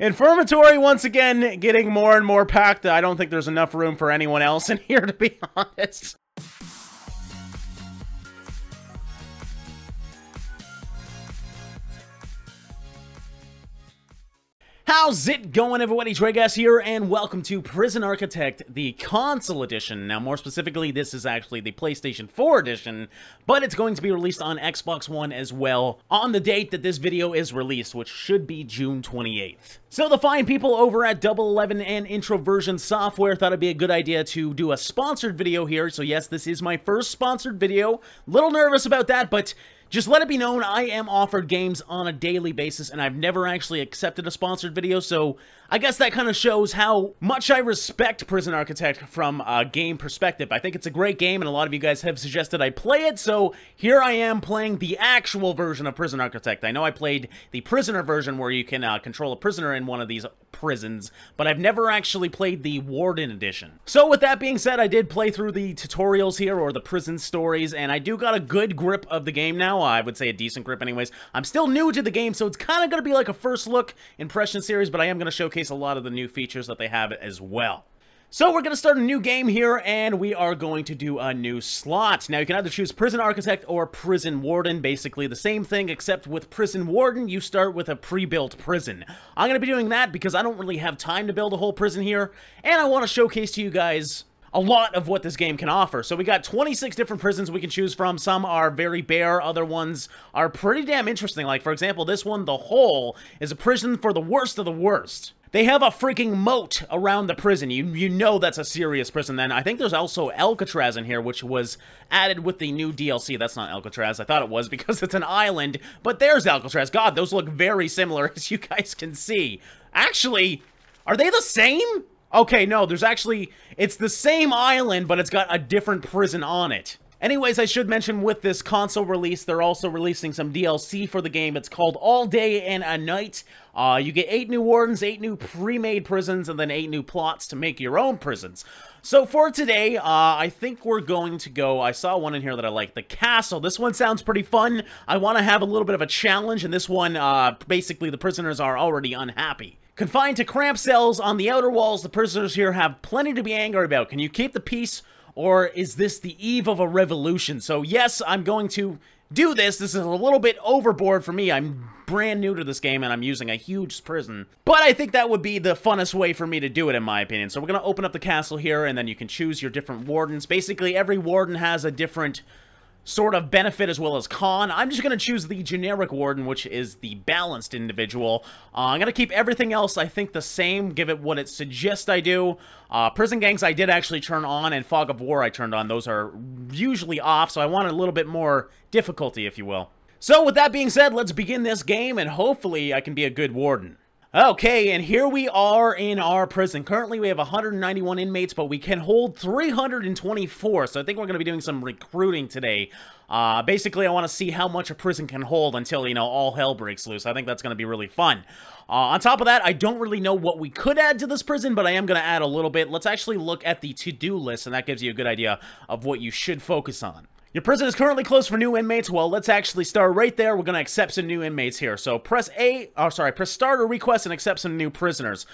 Infirmatory, once again, getting more and more packed. I don't think there's enough room for anyone else in here, to be honest. How's it going, everybody? Dregas here, and welcome to Prison Architect, the console edition. Now, more specifically, this is actually the PlayStation 4 edition, but it's going to be released on Xbox One as well on the date that this video is released, which should be June 28th. So the fine people over at Double 11 and Introversion Software thought it'd be a good idea to do a sponsored video here. So yes, this is my first sponsored video. Little nervous about that, but just let it be known, I am offered games on a daily basis, and I've never actually accepted a sponsored video, so I guess that kind of shows how much I respect Prison Architect from a game perspective. I think it's a great game, and a lot of you guys have suggested I play it, so here I am playing the actual version of Prison Architect. I know I played the prisoner version where you can control a prisoner in one of these prisons, but I've never actually played the Warden edition. So with that being said, I did play through the tutorials here, or the prison stories, and I do got a good grip of the game now. I would say a decent grip anyways. I'm still new to the game, so it's kind of going to be like a first look impression series, but I am going to showcase a lot of the new features that they have as well. So we're going to start a new game here, and we are going to do a new slot. Now, you can either choose Prison Architect or Prison Warden, basically the same thing, except with Prison Warden, you start with a pre-built prison. I'm going to be doing that because I don't really have time to build a whole prison here, and I want to showcase to you guys a lot of what this game can offer. So we got 26 different prisons we can choose from. Some are very bare, other ones are pretty damn interesting. Like, for example, this one, The Hole, is a prison for the worst of the worst. They have a freaking moat around the prison. You know that's a serious prison. Then I think there's also Alcatraz in here, which was added with the new DLC. That's not Alcatraz. I thought it was because it's an island, but there's Alcatraz. God, those look very similar, as you guys can see. Actually, are they the same? Okay, no, there's actually, it's the same island, but it's got a different prison on it. Anyways, I should mention with this console release, they're also releasing some DLC for the game. It's called All Day and a Night. You get 8 new wardens, 8 new pre-made prisons, and then 8 new plots to make your own prisons. So for today, I think we're going to go, I saw one in here that I like, the castle. This one sounds pretty fun. I want to have a little bit of a challenge, and this one, basically the prisoners are already unhappy. Confined to cramped cells on the outer walls, the prisoners here have plenty to be angry about. Can you keep the peace, or is this the eve of a revolution? So yes, I'm going to do this. This is a little bit overboard for me. I'm brand new to this game, and I'm using a huge prison. But I think that would be the funnest way for me to do it, in my opinion. So we're going to open up the castle here, and then you can choose your different wardens. Basically, every warden has a different sort of benefit as well as con. I'm just going to choose the generic warden, which is the balanced individual. I'm going to keep everything else, I think, the same, give it what it suggests I do. Prison gangs I did actually turn on, and fog of war I turned on. Those are usually off, so I wanted a little bit more difficulty, if you will. So with that being said, let's begin this game, and hopefully I can be a good warden. Okay, and here we are in our prison. Currently, we have 191 inmates, but we can hold 324, so I think we're going to be doing some recruiting today. Basically, I want to see how much a prison can hold until, you know, all hell breaks loose. I think that's going to be really fun. On top of that, I don't really know what we could add to this prison, but I am going to add a little bit. Let's actually look at the to-do list, and that gives you a good idea of what you should focus on. Your prison is currently closed for new inmates. Well, let's actually start right there. We're going to accept some new inmates here. So press press start or request and accept some new prisoners.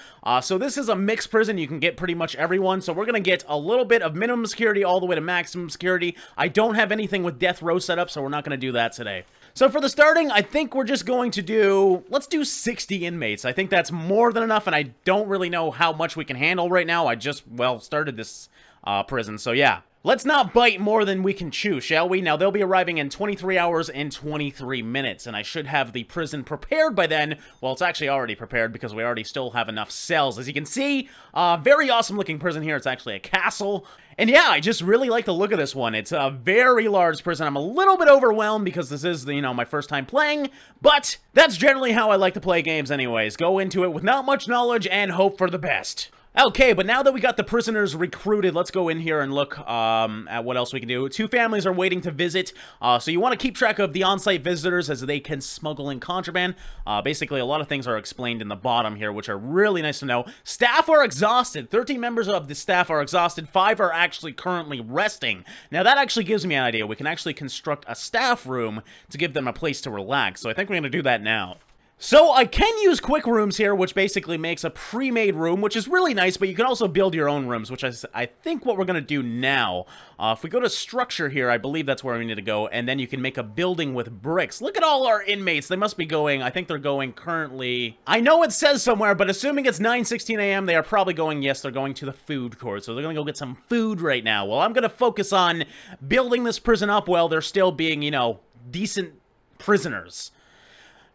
So this is a mixed prison. You can get pretty much everyone. So we're going to get a little bit of minimum security all the way to maximum security. I don't have anything with death row set up, so we're not going to do that today. So for the starting, I think we're just going to do, let's do 60 inmates. I think that's more than enough, and I don't really know how much we can handle right now. I just, well, started this prison, so yeah. Let's not bite more than we can chew, shall we? Now, they'll be arriving in 23 hours and 23 minutes, and I should have the prison prepared by then. Well, it's actually already prepared because we already still have enough cells. As you can see, very awesome-looking prison here. It's actually a castle. And yeah, I just really like the look of this one. It's a very large prison. I'm a little bit overwhelmed because this is, you know, my first time playing, but that's generally how I like to play games anyways. Go into it with not much knowledge and hope for the best. Okay, but now that we got the prisoners recruited, let's go in here and look at what else we can do. 2 families are waiting to visit, so you want to keep track of the on-site visitors as they can smuggle in contraband. Basically, a lot of things are explained in the bottom here, which are really nice to know. Staff are exhausted. 13 members of the staff are exhausted. 5 are actually currently resting. Now, that actually gives me an idea. We can actually construct a staff room to give them a place to relax, so I think we're going to do that now. So I can use quick rooms here, which basically makes a pre-made room, which is really nice, but you can also build your own rooms, which I think what we're going to do now. If we go to structure here, I believe that's where we need to go, and then you can make a building with bricks. Look at all our inmates. They must be going, I think they're going currently, I know it says somewhere, but assuming it's 9:16 a.m., they are probably going, yes, they're going to the food court, so they're going to go get some food right now. Well, I'm going to focus on building this prison up while they're still being, you know, decent prisoners.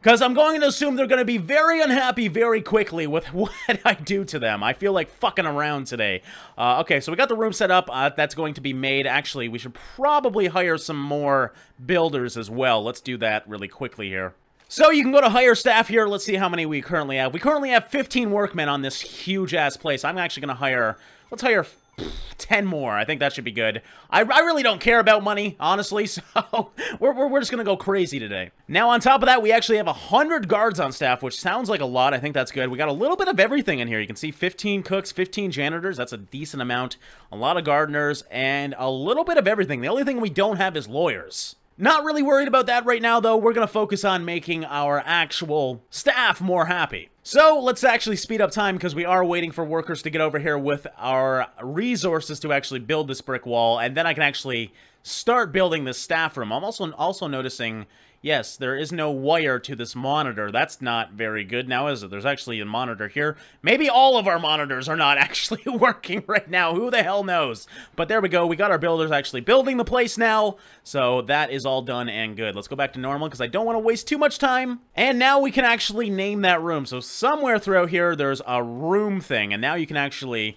Because I'm going to assume they're going to be very unhappy very quickly with what I do to them. I feel like fucking around today. Okay, so we got the room set up. That's going to be made. Actually, we should probably hire some more builders as well. Let's do that really quickly here. So you can go to hire staff here. Let's see how many we currently have. We currently have 15 workmen on this huge-ass place. I'm actually going to hire... Let's hire 10 more. I think that should be good. I really don't care about money, honestly, so we're just gonna go crazy today. Now, on top of that, we actually have 100 guards on staff, which sounds like a lot. I think that's good. We got a little bit of everything in here. You can see 15 cooks, 15 janitors. That's a decent amount. A lot of gardeners, and a little bit of everything. The only thing we don't have is lawyers. Not really worried about that right now, though. We're going to focus on making our actual staff more happy. So, let's actually speed up time, because we are waiting for workers to get over here with our resources to actually build this brick wall, and then I can actually start building this staff room. I'm also noticing, yes, there is no wire to this monitor. That's not very good now, is it? There's actually a monitor here. Maybe all of our monitors are not actually working right now. Who the hell knows? But there we go. We got our builders actually building the place now. So that is all done and good. Let's go back to normal because I don't want to waste too much time. And now we can actually name that room. So somewhere throughout here, there's a room thing. And now you can actually...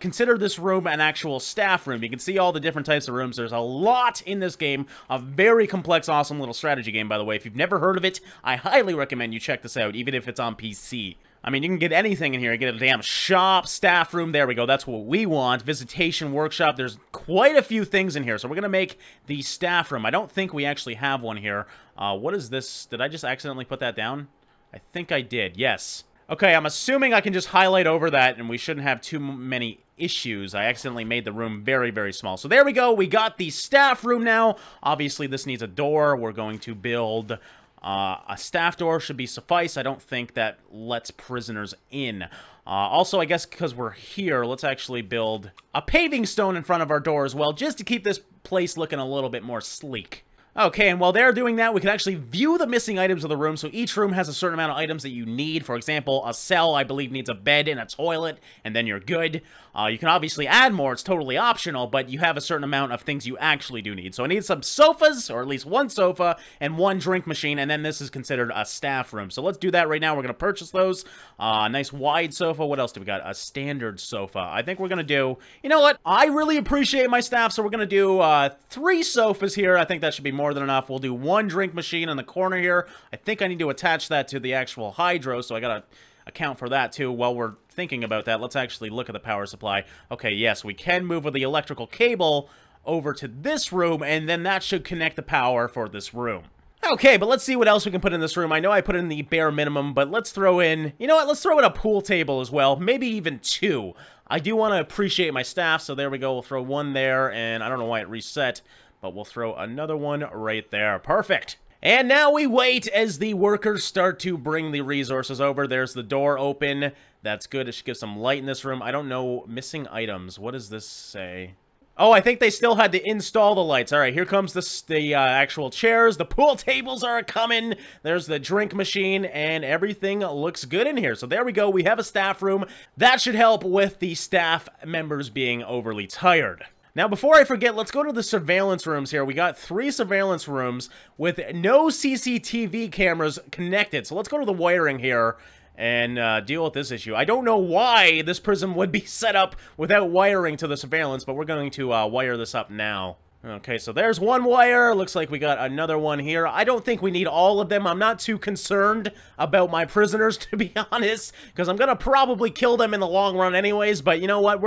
consider this room an actual staff room. You can see all the different types of rooms. There's a lot in this game. A very complex, awesome little strategy game, by the way. If you've never heard of it, I highly recommend you check this out, even if it's on PC. I mean, you can get anything in here. You get a damn shop, staff room. There we go. That's what we want. Visitation Workshop. There's quite a few things in here. So we're going to make the staff room. I don't think we actually have one here. What is this? Did I just accidentally put that down? I think I did. Yes. Okay, I'm assuming I can just highlight over that and we shouldn't have too many issues. I accidentally made the room very, very small. So there we go. We got the staff room now. Obviously, this needs a door. We're going to build a staff door. Should be suffice. I don't think that lets prisoners in. Also, I guess because we're here, let's actually build a paving stone in front of our door as well, just to keep this place looking a little bit more sleek. Okay, and while they're doing that, we can actually view the missing items of the room. So each room has a certain amount of items that you need. For example, a cell, I believe, needs a bed and a toilet, and then you're good. You can obviously add more. It's totally optional, but you have a certain amount of things you actually do need. So I need some sofas, or at least one sofa, and one drink machine, and then this is considered a staff room. So let's do that right now. We're going to purchase those. A nice wide sofa. What else do we got? A standard sofa. I think we're going to do... You know what? I really appreciate my staff, so we're going to do 3 sofas here. I think that should be more than enough. We'll do 1 drink machine in the corner here. I think I need to attach that to the actual hydro, so I got to account for that too. While we're thinking about that, let's actually look at the power supply. Okay, yes, we can move with the electrical cable over to this room, and then that should connect the power for this room. Okay, but let's see what else we can put in this room. I know I put in the bare minimum, but let's throw in... You know what? Let's throw in a pool table as well. Maybe even 2. I do want to appreciate my staff, so there we go. We'll throw 1 there, and I don't know why it reset, but we'll throw another one right there. Perfect. And now we wait as the workers start to bring the resources over. There's the door open. That's good. It should give some light in this room. I don't know. Missing items. What does this say? Oh, I think they still had to install the lights. All right, here comes the actual chairs. The pool tables are coming. There's the drink machine, and everything looks good in here. So there we go. We have a staff room. That should help with the staff members being overly tired. Now, before I forget, let's go to the surveillance rooms here. We got 3 surveillance rooms with no CCTV cameras connected. So let's go to the wiring here and deal with this issue. I don't know why this prison would be set up without wiring to the surveillance, but we're going to wire this up now. Okay, so there's 1 wire. Looks like we got another one here. I don't think we need all of them. I'm not too concerned about my prisoners, to be honest, because I'm going to probably kill them in the long run anyways, but you know what?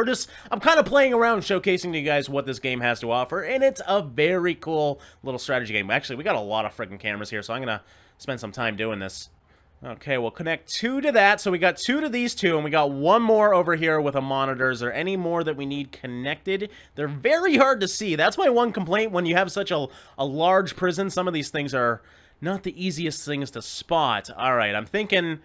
I'm kind of playing around, showcasing to you guys what this game has to offer, and it's a very cool little strategy game. Actually, we got a lot of freaking cameras here, so I'm going to spend some time doing this. Okay, we'll connect 2 to that. So we got 2 to these 2, and we got 1 more over here with a monitor. Is there any more that we need connected? They're very hard to see. That's my one complaint when you have such a large prison. Some of these things are not the easiest things to spot. Alright, I'm thinking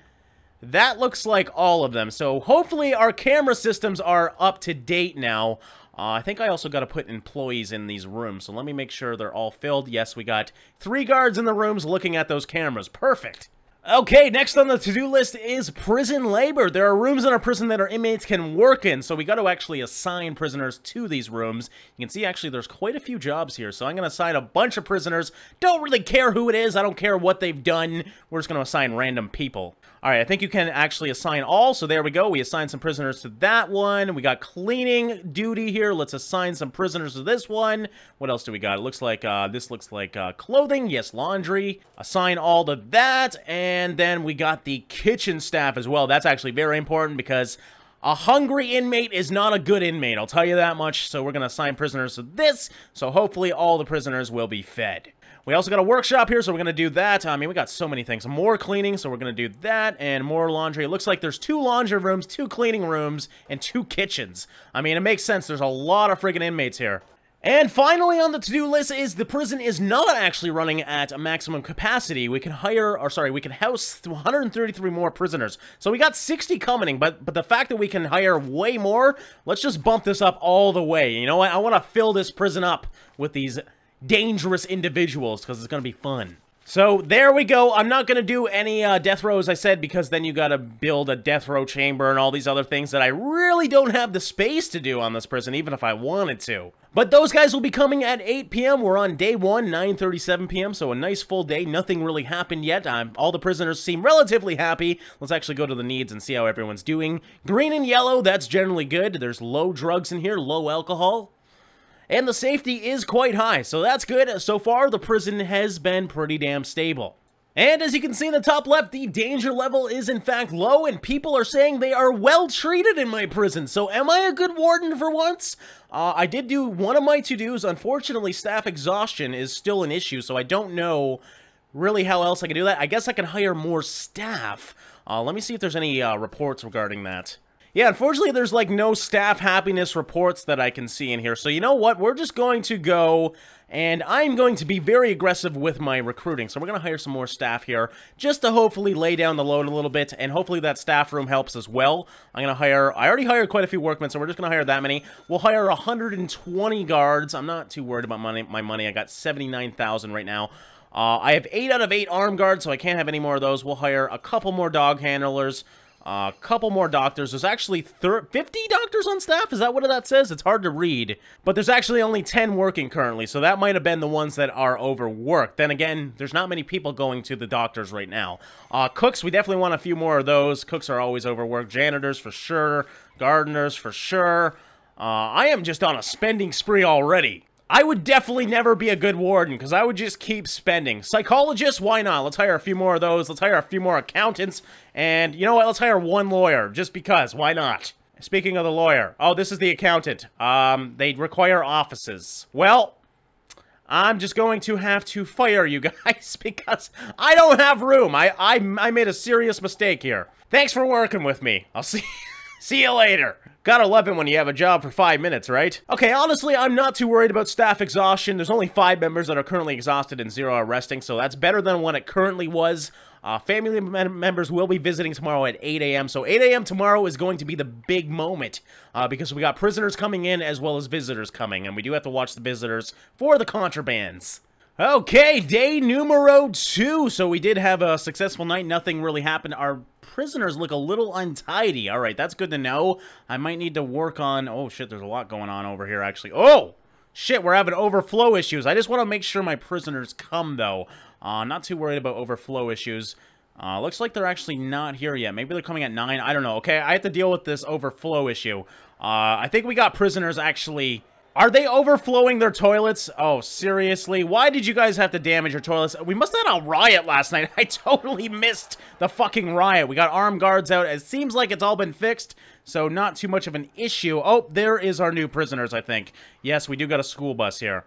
that looks like all of them. So hopefully our camera systems are up to date now. I think I also got to put employees in these rooms, so let me make sure they're all filled. Yes, we got 3 guards in the rooms looking at those cameras. Perfect. Okay, next on the to-do list is prison labor. There are rooms in our prison that our inmates can work in, so we got to actually assign prisoners to these rooms. You can see actually there's quite a few jobs here, so I'm going to assign a bunch of prisoners. Don't really care who it is, I don't care what they've done. We're just going to assign random people. Alright, I think you can actually assign all, so there we go. We assigned some prisoners to that one. We got cleaning duty here. Let's assign some prisoners to this one. What else do we got? It looks like, this looks like clothing. Yes, laundry. Assign all to that, and then we got the kitchen staff as well. That's actually very important because a hungry inmate is not a good inmate, I'll tell you that much. So we're going to assign prisoners to this, so hopefully all the prisoners will be fed. We also got a workshop here, so we're going to do that. I mean, we got so many things. More cleaning, so we're going to do that, and more laundry. It looks like there's 2 laundry rooms, 2 cleaning rooms, and 2 kitchens. I mean, it makes sense. There's a lot of friggin' inmates here. And finally on the to-do list is the prison is not actually running at a maximum capacity. We can we can house 133 more prisoners. So we got 60 coming, but the fact that we can hire way more, let's just bump this up all the way. You know what? I want to fill this prison up with these dangerous individuals because it's going to be fun. So there we go. I'm not going to do any death rows, I said, because then you got to build a death row chamber and all these other things that I really don't have the space to do on this prison, even if I wanted to. But those guys will be coming at 8 p.m. We're on day 1, 9:37 p.m., so a nice full day. Nothing really happened yet. All the prisoners seem relatively happy. Let's actually go to the needs and see how everyone's doing. Green and yellow, that's generally good. There's low drugs in here, low alcohol. And the safety is quite high, so that's good. So far, the prison has been pretty damn stable. And as you can see in the top left, the danger level is in fact low, and people are saying they are well treated in my prison. So am I a good warden for once? I did do one of my to-dos. Unfortunately, staff exhaustion is still an issue, so I don't know really how else I can do that. I guess I can hire more staff. Let me see if there's any reports regarding that. Yeah, unfortunately, there's, like, no staff happiness reports that I can see in here. So, you know what? We're just going to go, and I'm going to be very aggressive with my recruiting. So, we're going to hire some more staff here, just to hopefully lay down the load a little bit, and hopefully that staff room helps as well. I'm going to hire, I already hired quite a few workmen, so we're just going to hire that many. We'll hire 120 guards. I'm not too worried about my money. I got 79,000 right now. I have 8 out of 8 armed guards, so I can't have any more of those. We'll hire a couple more dog handlers. A couple more doctors. There's actually 50 doctors on staff? Is that what that says? It's hard to read. But there's actually only 10 working currently, so that might have been the ones that are overworked. Then again, there's not many people going to the doctors right now. Cooks, we definitely want a few more of those. Cooks are always overworked. Janitors, for sure. Gardeners, for sure. I am just on a spending spree already. I would definitely never be a good warden, because I would just keep spending. Psychologists, why not? Let's hire a few more of those. Let's hire a few more accountants. And, you know what? Let's hire 1 lawyer, just because. Why not? Speaking of the lawyer. Oh, this is the accountant. They require offices. Well, I'm just going to have to fire you guys, because I don't have room. I made a serious mistake here. Thanks for working with me. I'll see you later. Gotta love it when you have a job for 5 minutes, right? Okay, honestly, I'm not too worried about staff exhaustion. There's only 5 members that are currently exhausted and 0 are resting, so that's better than what it currently was. Family members will be visiting tomorrow at 8 a.m. So 8 a.m. tomorrow is going to be the big moment, because we got prisoners coming in as well as visitors coming, and we do have to watch the visitors for the contrabands. Okay, day numero 2. So we did have a successful night. Nothing really happened. Our prisoners look a little untidy. All right, that's good to know. I might need to work on... Oh, shit, there's a lot going on over here, actually. Oh, shit, we're having overflow issues. I just want to make sure my prisoners come, though. Not too worried about overflow issues. Looks like they're actually not here yet. Maybe they're coming at 9. I don't know. Okay, I have to deal with this overflow issue. I think we got prisoners actually... Are they overflowing their toilets? Oh, seriously? Why did you guys have to damage your toilets? We must have had a riot last night. I totally missed the fucking riot. We got armed guards out. It seems like it's all been fixed, so not too much of an issue. Oh, there is our new prisoners, I think. Yes, we do got a school bus here.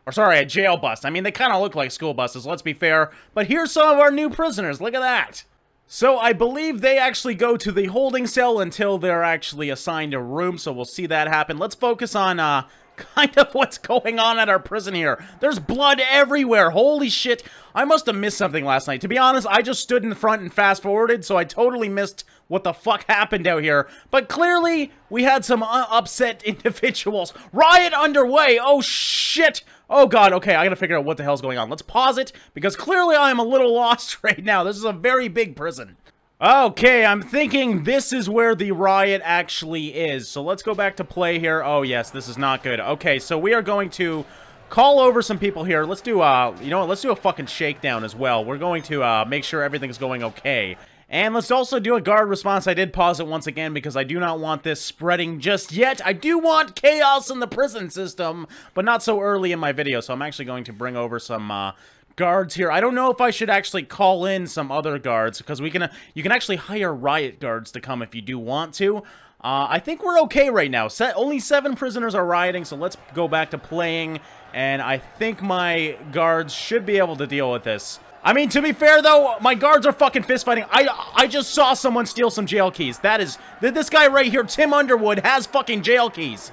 Or sorry, a jail bus. I mean, they kind of look like school buses, let's be fair. But here's some of our new prisoners. Look at that. So I believe they actually go to the holding cell until they're actually assigned a room, so we'll see that happen. Let's focus on, kind of what's going on at our prison here. There's blood everywhere. Holy shit. I must have missed something last night. To be honest, I just stood in the front and fast-forwarded, so I totally missed what the fuck happened out here. But clearly, we had some upset individuals. Riot underway. Oh, shit. Oh, God. Okay, I gotta figure out what the hell's going on. Let's pause it, because clearly I am a little lost right now. This is a very big prison. Okay, I'm thinking this is where the riot actually is. So let's go back to play here. Oh, yes, this is not good. Okay, so we are going to call over some people here. Let's do, you know what? Let's do a fucking shakedown as well. We're going to, make sure everything's going okay. And let's also do a guard response. I did pause it once again because I do not want this spreading just yet. I do want chaos in the prison system, but not so early in my video. So I'm actually going to bring over some, guards here. I don't know if I should actually call in some other guards, because you can actually hire riot guards to come if you do want to. I think we're okay right now. Only 7 prisoners are rioting, so let's go back to playing, and I think my guards should be able to deal with this. I mean, to be fair, though, my guards are fucking fist-fighting. I just saw someone steal some jail keys. This guy right here, Tim Underwood, has fucking jail keys.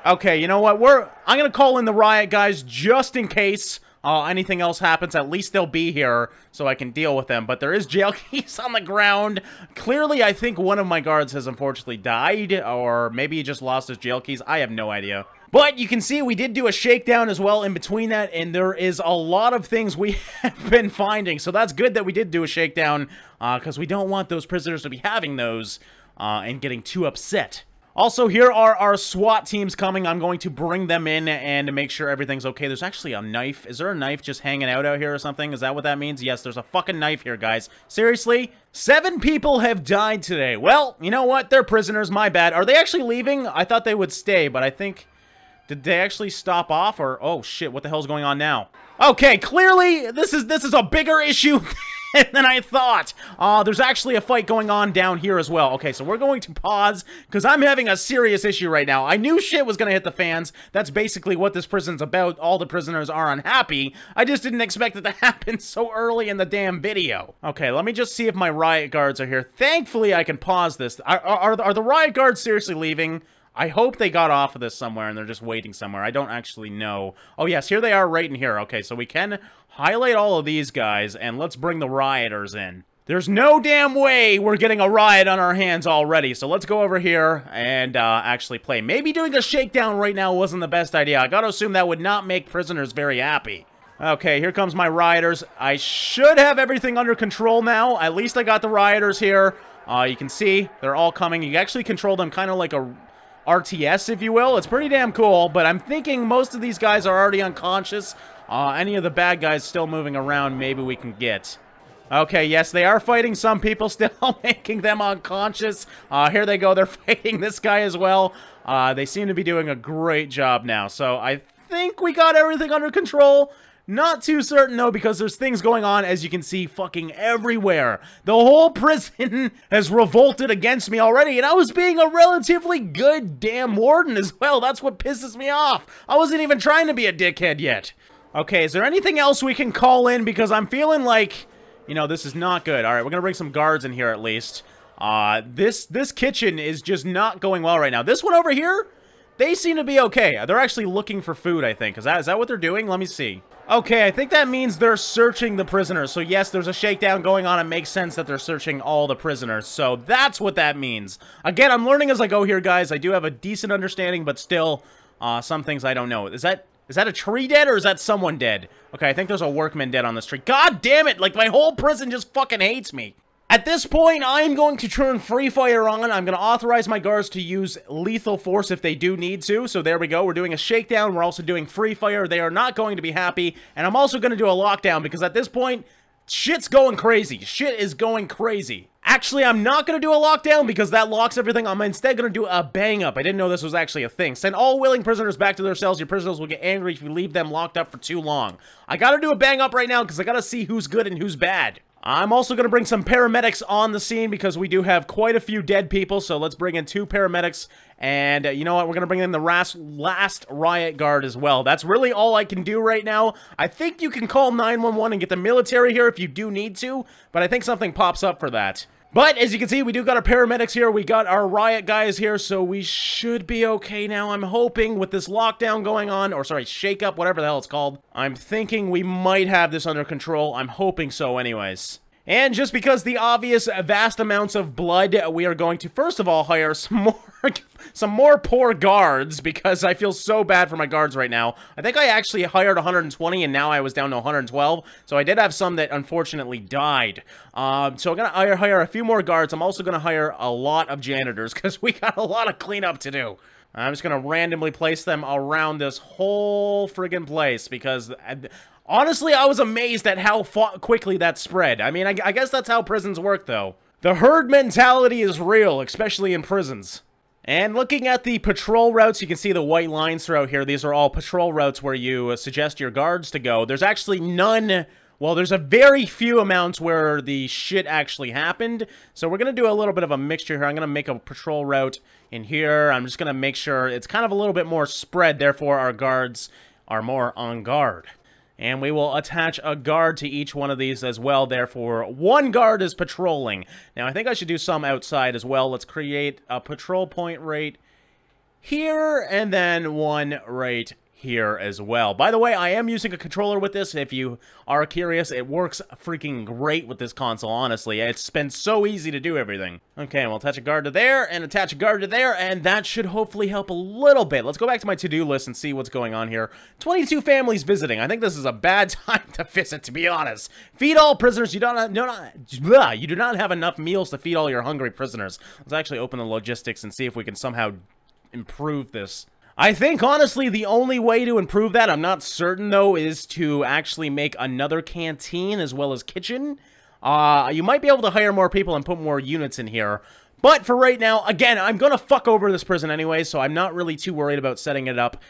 Okay, you know what? I'm gonna call in the riot guys just in case anything else happens. At least they'll be here so I can deal with them. But there is jail keys on the ground. Clearly, I think one of my guards has unfortunately died, or maybe he just lost his jail keys. I have no idea. But you can see we did do a shakedown as well in between that, and there is a lot of things we have been finding. So that's good that we did do a shakedown, because we don't want those prisoners to be having those and getting too upset. Also, here are our SWAT teams coming. I'm going to bring them in and make sure everything's okay. There's actually a knife. Is there a knife just hanging out here or something? Is that what that means? Yes, there's a fucking knife here, guys. Seriously? 7 people have died today. Well, you know what? They're prisoners. My bad. Are they actually leaving? I thought they would stay, but I think... Did they actually stop off, or... Oh, shit. What the hell's going on now? Okay, clearly, this is a bigger issue than I thought. There's actually a fight going on down here as well. Okay, so we're going to pause, because I'm having a serious issue right now. I knew shit was going to hit the fans. That's basically what this prison's about. All the prisoners are unhappy. I just didn't expect it to happen so early in the damn video. Okay, let me just see if my riot guards are here. Thankfully, I can pause this. Are the riot guards seriously leaving? I hope they got off of this somewhere and they're just waiting somewhere. I don't actually know. Oh, yes, here they are right in here. Okay, so we can highlight all of these guys, and let's bring the rioters in. There's no damn way we're getting a riot on our hands already, so let's go over here and actually play. Maybe doing a shakedown right now wasn't the best idea. I gotta assume that would not make prisoners very happy. Okay, here comes my rioters. I should have everything under control now. At least I got the rioters here. You can see they're all coming. You actually control them kind of like a RTS, if you will. It's pretty damn cool, but I'm thinking most of these guys are already unconscious. Any of the bad guys still moving around, maybe we can get. Okay, yes, they are fighting some people, still making them unconscious. Here they go, they're fighting this guy as well. They seem to be doing a great job now, so I think we got everything under control. Not too certain, though, because there's things going on, as you can see, fucking everywhere. The whole prison has revolted against me already, and I was being a relatively good damn warden as well. That's what pisses me off. I wasn't even trying to be a dickhead yet. Okay, is there anything else we can call in? Because I'm feeling like, you know, this is not good. All right, we're gonna bring some guards in here at least. This kitchen is just not going well right now. This one over here, they seem to be okay. They're actually looking for food, I think. Is that what they're doing? Let me see. Okay, I think that means they're searching the prisoners. So yes, there's a shakedown going on. It makes sense that they're searching all the prisoners. So that's what that means. Again, I'm learning as I go here, guys. I do have a decent understanding, but still, some things I don't know. Is that a tree dead, or is that someone dead? Okay, I think there's a workman dead on this tree. God damn it! Like, my whole prison just fucking hates me. At this point, I'm going to turn free fire on. I'm going to authorize my guards to use lethal force if they do need to. So there we go. We're doing a shakedown. We're also doing free fire. They are not going to be happy. And I'm also going to do a lockdown because at this point, shit's going crazy. Shit is going crazy. Actually, I'm not going to do a lockdown because that locks everything. I'm instead going to do a bang up. I didn't know this was actually a thing. Send all willing prisoners back to their cells. Your prisoners will get angry if you leave them locked up for too long. I got to do a bang up right now because I got to see who's good and who's bad. I'm also going to bring some paramedics on the scene because we do have quite a few dead people, so let's bring in 2 paramedics, and you know what, we're going to bring in the last riot guard as well. That's really all I can do right now. I think you can call 911 and get the military here if you do need to, but I think something pops up for that. But, as you can see, we do got our paramedics here, we got our riot guys here, so we should be okay now. I'm hoping with this lockdown going on, or sorry, shake-up, whatever the hell it's called. I'm thinking we might have this under control. I'm hoping so anyways. And just because the obvious vast amounts of blood, we are going to, first of all, hire some more poor guards, because I feel so bad for my guards right now. I think I actually hired 120, and now I was down to 112, so I did have some that unfortunately died. So I'm gonna hire a few more guards. I'm also gonna hire a lot of janitors, because we got a lot of cleanup to do. I'm just gonna randomly place them around this whole friggin' place, because... honestly, I was amazed at how quickly that spread. I mean, I guess that's how prisons work, though. The herd mentality is real, especially in prisons. And looking at the patrol routes, you can see the white lines throughout here. These are all patrol routes where you suggest your guards to go. There's actually none... well, there's a very few amounts where the shit actually happened. So we're going to do a little bit of a mixture here. I'm going to make a patrol route in here. I'm just going to make sure it's kind of a little bit more spread. Therefore, our guards are more on guard. And we will attach a guard to each one of these as well. Therefore, one guard is patrolling. Now, I think I should do some outside as well. Let's create a patrol point right here, and then one right here as well. By the way, I am using a controller with this. If you are curious, it works freaking great with this console, honestly. It's been so easy to do everything. Okay, we'll attach a guard to there, and attach a guard to there, and that should hopefully help a little bit. Let's go back to my to-do list and see what's going on here. 22 families visiting. I think this is a bad time to visit, to be honest. Feed all prisoners. You do not have enough meals to feed all your hungry prisoners. Let's actually open the logistics and see if we can somehow improve this. I think, honestly, the only way to improve that, I'm not certain, though, is to actually make another canteen as well as kitchen. You might be able to hire more people and put more units in here. But for right now, again, I'm going to fuck over this prison anyway, so I'm not really too worried about setting it up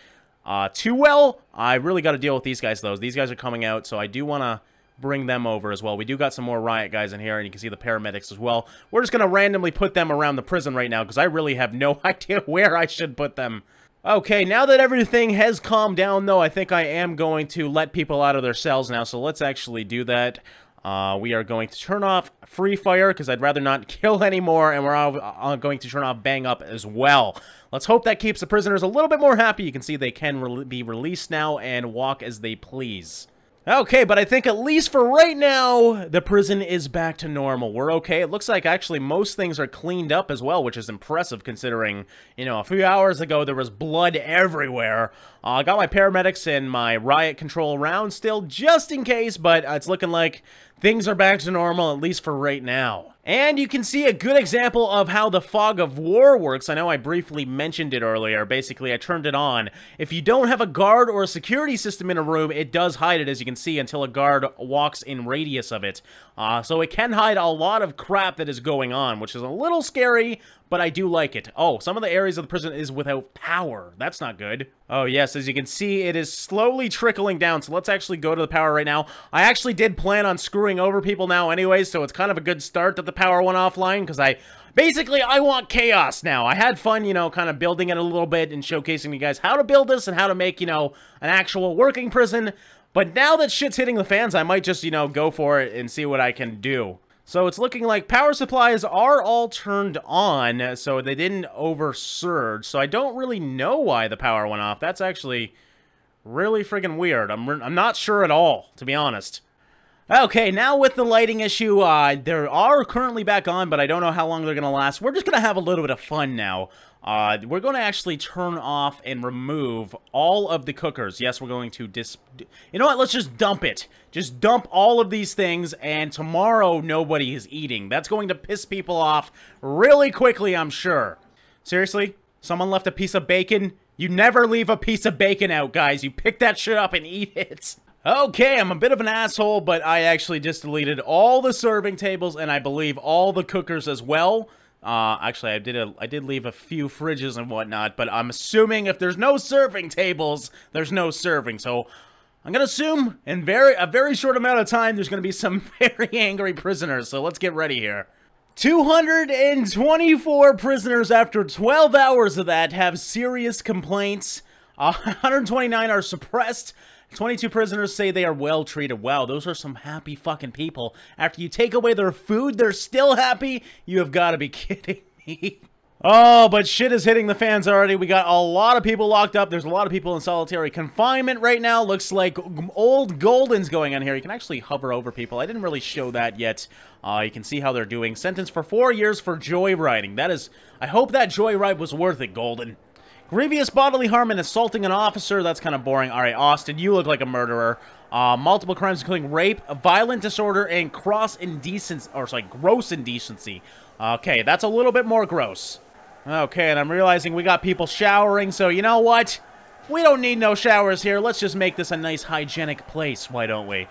too well. I really got to deal with these guys, though. These guys are coming out, so I do want to bring them over as well. We do got some more riot guys in here, and you can see the paramedics as well. We're just going to randomly put them around the prison right now, because I really have no idea where I should put them. Okay, now that everything has calmed down, though, I think I am going to let people out of their cells now, so let's actually do that. We are going to turn off free fire, because I'd rather not kill anymore, and we're going to turn off bang up as well. Let's hope that keeps the prisoners a little bit more happy. You can see they can be released now and walk as they please. Okay, but I think at least for right now, the prison is back to normal. We're okay. It looks like actually most things are cleaned up as well, which is impressive considering, you know, a few hours ago there was blood everywhere. I got my paramedics and my riot control around still, just in case, but it's looking like things are back to normal, at least for right now. And you can see a good example of how the fog of war works. I know I briefly mentioned it earlier. Basically, I turned it on. If you don't have a guard or a security system in a room, it does hide it, as you can see, until a guard walks in radius of it. So it can hide a lot of crap that is going on, which is a little scary, but I do like it. Oh, some of the areas of the prison is without power. That's not good. Oh, yes, as you can see, it is slowly trickling down, so let's actually go to the power right now. I actually did plan on screwing over people now anyways, so it's kind of a good start that the power went offline, because basically, I want chaos now. I had fun, you know, kind of building it a little bit and showcasing you guys how to build this and how to make, you know, an actual working prison. But now that shit's hitting the fans, I might just, you know, go for it and see what I can do. So it's looking like power supplies are all turned on, so they didn't oversurge. So I don't really know why the power went off. That's actually really friggin' weird. I'm not sure at all, to be honest. Okay, now with the lighting issue, they are currently back on, but I don't know how long they're going to last. We're just going to have a little bit of fun now. We're going to actually turn off and remove all of the cookers. Yes, we're going to you know what? Let's just dump it. Just dump all of these things, and tomorrow nobody is eating. That's going to piss people off really quickly, I'm sure. Seriously? Someone left a piece of bacon? You never leave a piece of bacon out, guys. You pick that shit up and eat it. Okay, I'm a bit of an asshole, but I actually just deleted all the serving tables, and I believe all the cookers as well. Actually, I did leave a few fridges and whatnot, but I'm assuming if there's no serving tables, there's no serving. So I'm gonna assume in a very short amount of time, there's gonna be some very angry prisoners. So let's get ready here. 224 prisoners after 12 hours of that have serious complaints. 129 are suppressed. 22 prisoners say they are well treated. Wow, those are some happy fucking people. After you take away their food, they're still happy? You have got to be kidding me. Oh, but shit is hitting the fans already. We got a lot of people locked up. There's a lot of people in solitary confinement right now. Looks like old Golden's going on here. You can actually hover over people. I didn't really show that yet. You can see how they're doing. Sentenced for 4 years for joyriding. That is... I hope that joyride was worth it, Golden. Grievous bodily harm and assaulting an officer. That's kind of boring. All right, Austin, you look like a murderer. Multiple crimes including rape, violent disorder, and gross indecency. Okay, that's a little bit more gross. Okay, and I'm realizing we got people showering, so you know what? We don't need no showers here. Let's just make this a nice hygienic place, why don't we?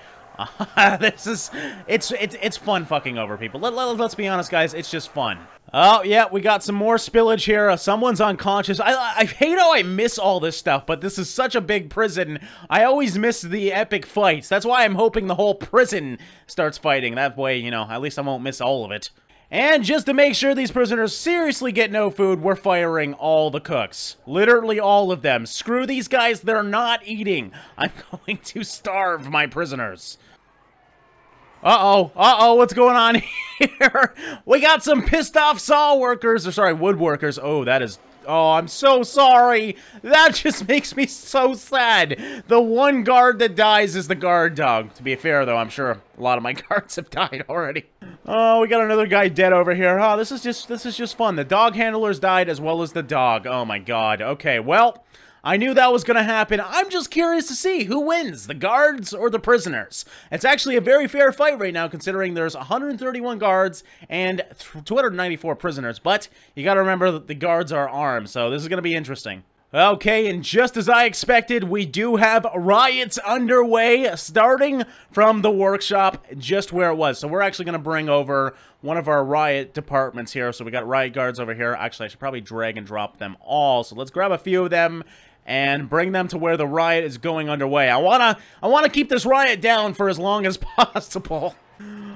It's fun fucking over people. Let's be honest, guys, it's just fun. Oh, yeah, we got some more spillage here. Someone's unconscious. I hate how I miss all this stuff, but this is such a big prison. I always miss the epic fights. That's why I'm hoping the whole prison starts fighting. That way, you know, at least I won't miss all of it. And just to make sure these prisoners seriously get no food, we're firing all the cooks. Literally all of them. Screw these guys, they're not eating. I'm going to starve my prisoners. Uh-oh, what's going on here? We got some pissed off saw workers, or sorry, woodworkers. Oh, that is... Oh, I'm so sorry. That just makes me so sad. The one guard that dies is the guard dog. To be fair, though, I'm sure a lot of my guards have died already. Oh, we got another guy dead over here. Oh, this is just fun. The dog handlers died as well as the dog. Oh my god. Okay, well, I knew that was gonna happen. I'm just curious to see who wins, the guards or the prisoners. It's actually a very fair fight right now, considering there's 131 guards and 294 prisoners. But you gotta remember that the guards are armed, so this is gonna be interesting. Okay, and just as I expected, we do have riots underway, starting from the workshop, just where it was. So we're actually going to bring over one of our riot departments here. So we got riot guards over here. Actually, I should probably drag and drop them all. So let's grab a few of them and bring them to where the riot is going underway. I wanna keep this riot down for as long as possible.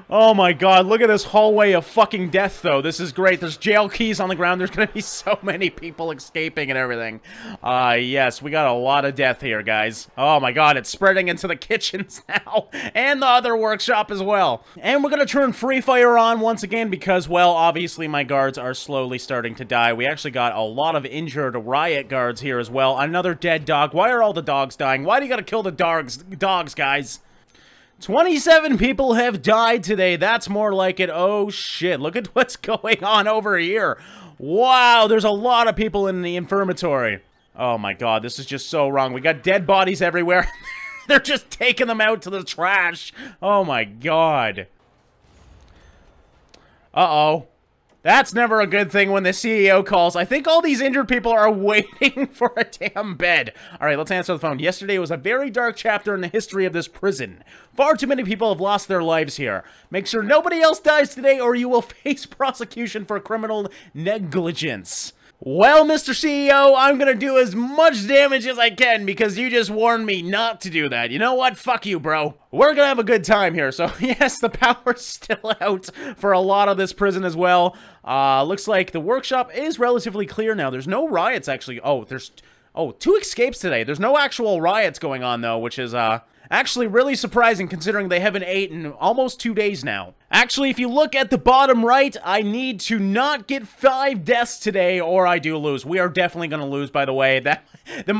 Oh my god, look at this hallway of fucking death, though. This is great. There's jail keys on the ground. There's gonna be so many people escaping and everything. Yes, we got a lot of death here, guys. Oh my god, it's spreading into the kitchens now. And the other workshop as well. And we're gonna turn free fire on once again because, well, obviously my guards are slowly starting to die. We actually got a lot of injured riot guards here as well. Another dead dog. Why are all the dogs dying? Why do you gotta kill the dogs, guys? 27 people have died today. That's more like it. Oh, shit. Look at what's going on over here. Wow, there's a lot of people in the infirmary. Oh, my God. This is just so wrong. We got dead bodies everywhere. They're just taking them out to the trash. Oh, my God. Uh-oh. That's never a good thing when the CEO calls. I think all these injured people are waiting for a damn bed. All right, let's answer the phone. Yesterday was a very dark chapter in the history of this prison. Far too many people have lost their lives here. Make sure nobody else dies today or you will face prosecution for criminal negligence. Well, Mr. CEO, I'm gonna do as much damage as I can because you just warned me not to do that. You know what? Fuck you, bro. We're gonna have a good time here. So, yes, the power's still out for a lot of this prison as well. Looks like the workshop is relatively clear now. There's no riots, actually. Oh, there's... Oh, 2 escapes today. There's no actual riots going on, though, which is, actually really surprising considering they haven't ate in almost 2 days now. Actually, if you look at the bottom right, I need to not get 5 deaths today or I do lose. We are definitely going to lose, by the way.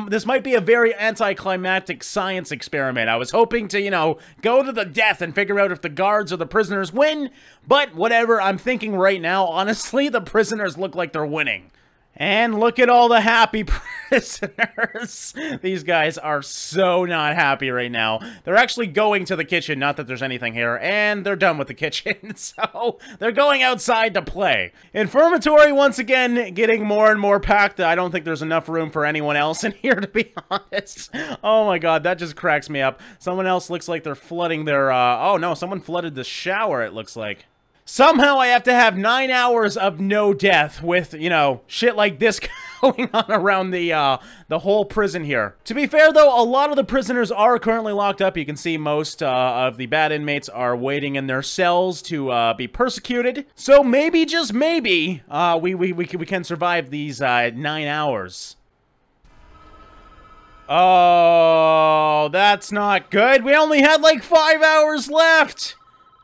This might be a very anticlimactic science experiment. I was hoping to, you know, go to the death and figure out if the guards or the prisoners win, but whatever. I'm thinking right now, honestly, the prisoners look like they're winning. And look at all the happy prisoners. These guys are so not happy right now. They're actually going to the kitchen, not that there's anything here, and they're done with the kitchen, so they're going outside to play. Infirmary, once again, getting more and more packed. I don't think there's enough room for anyone else in here, to be honest. Oh my god, that just cracks me up. Someone else looks like they're flooding their, oh no, someone flooded the shower, it looks like. Somehow I have to have 9 hours of no death with, you know, shit like this going on around the whole prison here. To be fair, though, a lot of the prisoners are currently locked up. You can see most of the bad inmates are waiting in their cells to be persecuted. So maybe, just maybe, we can survive these 9 hours. Oh, that's not good. We only had like 5 hours left.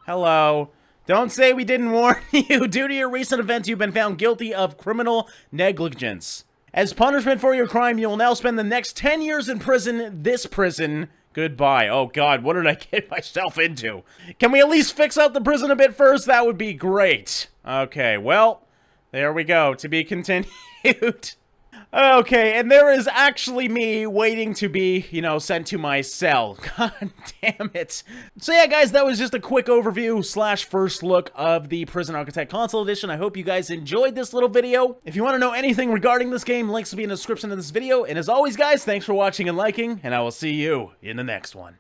Hello. Don't say we didn't warn you. Due to your recent events, you've been found guilty of criminal negligence. As punishment for your crime, you will now spend the next 10 years in prison. This prison. Goodbye. Oh god, what did I get myself into? Can we at least fix out the prison a bit first? That would be great. Okay, well, there we go. To be continued. Okay, and there is actually me waiting to be, you know, sent to my cell. God damn it. So yeah, guys, that was just a quick overview / first look of the Prison Architect Console Edition. I hope you guys enjoyed this little video. If you want to know anything regarding this game, links will be in the description of this video. And as always, guys, thanks for watching and liking, and I will see you in the next one.